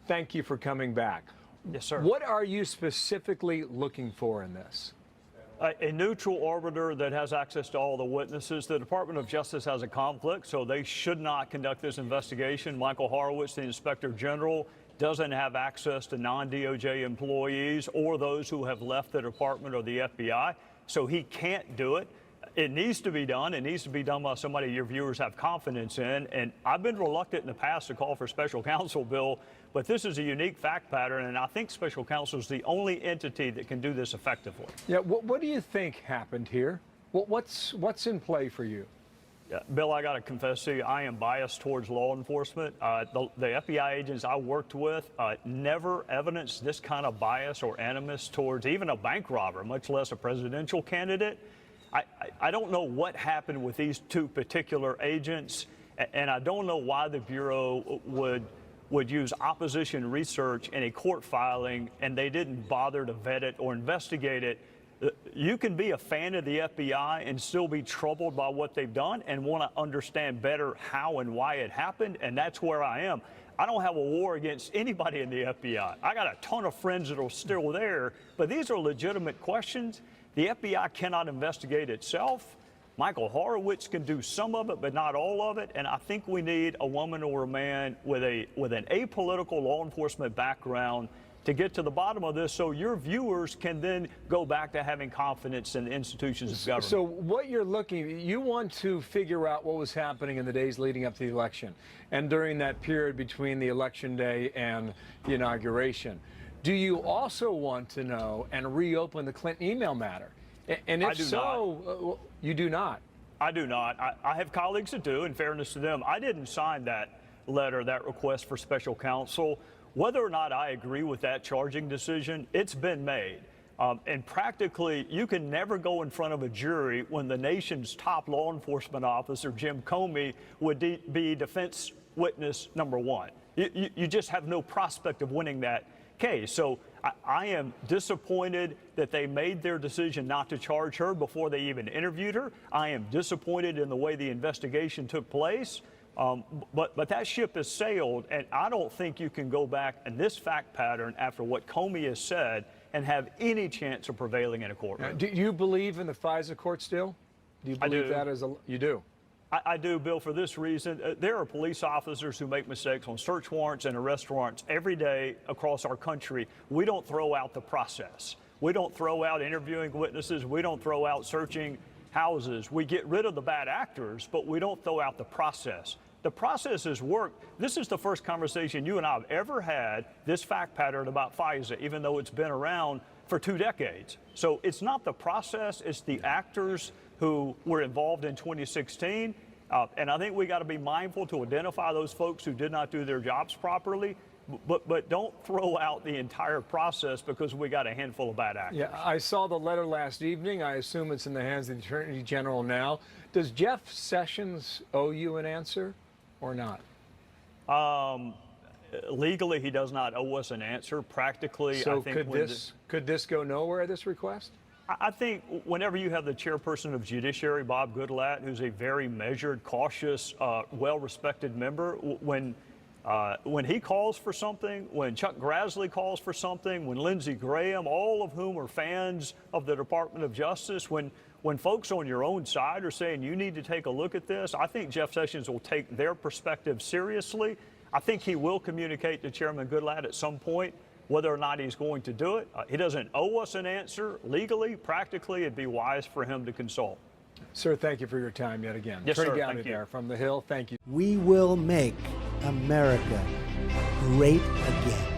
thank you for coming back. Yes, sir. What are you specifically looking for in this? A neutral arbiter that has access to all the witnesses. The Department of Justice has a conflict, so they should not conduct this investigation. Michael Horowitz, the Inspector General, doesn't have access to non-DOJ employees or those who have left the department or the FBI, so he can't do it. It needs to be done. It needs to be done by somebody your viewers have confidence in. And I've been reluctant in the past to call for special counsel, Bill, but this is a unique fact pattern, and I think special counsel is the only entity that can do this effectively. Yeah, what do you think happened here? What's in play for you? Yeah, Bill, I got to confess to you, I am biased towards law enforcement. The FBI agents I worked with never evidenced this kind of bias or animus towards even a bank robber, much less a presidential candidate. I don't know what happened with these two particular agents, and I don't know why the Bureau would use opposition research in a court filing and they didn't bother to vet it or investigate it. You can be a fan of the FBI and still be troubled by what they've done and want to understand better how and why it happened, and that's where I am. I don't have a war against anybody in the FBI. I got a ton of friends that are still there, but these are legitimate questions. The FBI cannot investigate itself. Michael Horowitz can do some of it, but not all of it. And I think we need a woman or a man with an apolitical law enforcement background to get to the bottom of this, so your viewers can then go back to having confidence in the institutions of government. So what you want to figure out what was happening in the days leading up to the election and during that period between the election day and the inauguration. Do you also want to know and reopen the Clinton email matter? And if so, you do not. I do not. I have colleagues that do, in fairness to them. I didn't sign that letter, that request for special counsel. Whether or not I agree with that charging decision, it's been made. And practically, you can never go in front of a jury when the nation's top law enforcement officer, Jim Comey, would be defense witness number one. You just have no prospect of winning that case. So I am disappointed that they made their decision not to charge her before they even interviewed her. I am disappointed in the way the investigation took place. But that ship has sailed, and I don't think you can go back in this fact pattern after what Comey has said and have any chance of prevailing in a courtroom. Do you believe in the FISA court still? Do you believe that is you do? I do, Bill, for this reason. There are police officers who make mistakes on search warrants and arrest warrants every day across our country. We don't throw out the process. We don't throw out interviewing witnesses. We don't throw out searching houses. We get rid of the bad actors, but we don't throw out the process. The process has worked. This is the first conversation you and I have ever had, this fact pattern about FISA, even though it's been around for 2 decades. So it's not the process, it's the actors who were involved in 2016. And I think we got to be mindful to identify those folks who did not do their jobs properly, but don't throw out the entire process because we got a handful of bad actors. Yeah, I saw the letter last evening. I assume it's in the hands of the Attorney General now. Does Jeff Sessions owe you an answer or not? Legally, he does not owe us an answer. Practically, so I think could this go nowhere, this request? I think whenever you have the chairperson of Judiciary, Bob Goodlatte, who's a very measured, cautious, well-respected member, when he calls for something, when Chuck Grassley calls for something, when Lindsey Graham, all of whom are fans of the Department of Justice, when folks on your own side are saying you need to take a look at this, I think Jeff Sessions will take their perspective seriously. I think he will communicate to Chairman Goodlatte at some point whether or not he's going to do it. He doesn't owe us an answer legally. Practically, it'd be wise for him to consult. Sir, thank you for your time yet again. Yes, Trey sir. Gowdy Thank you. there from the Hill. Thank you. We will make America great again.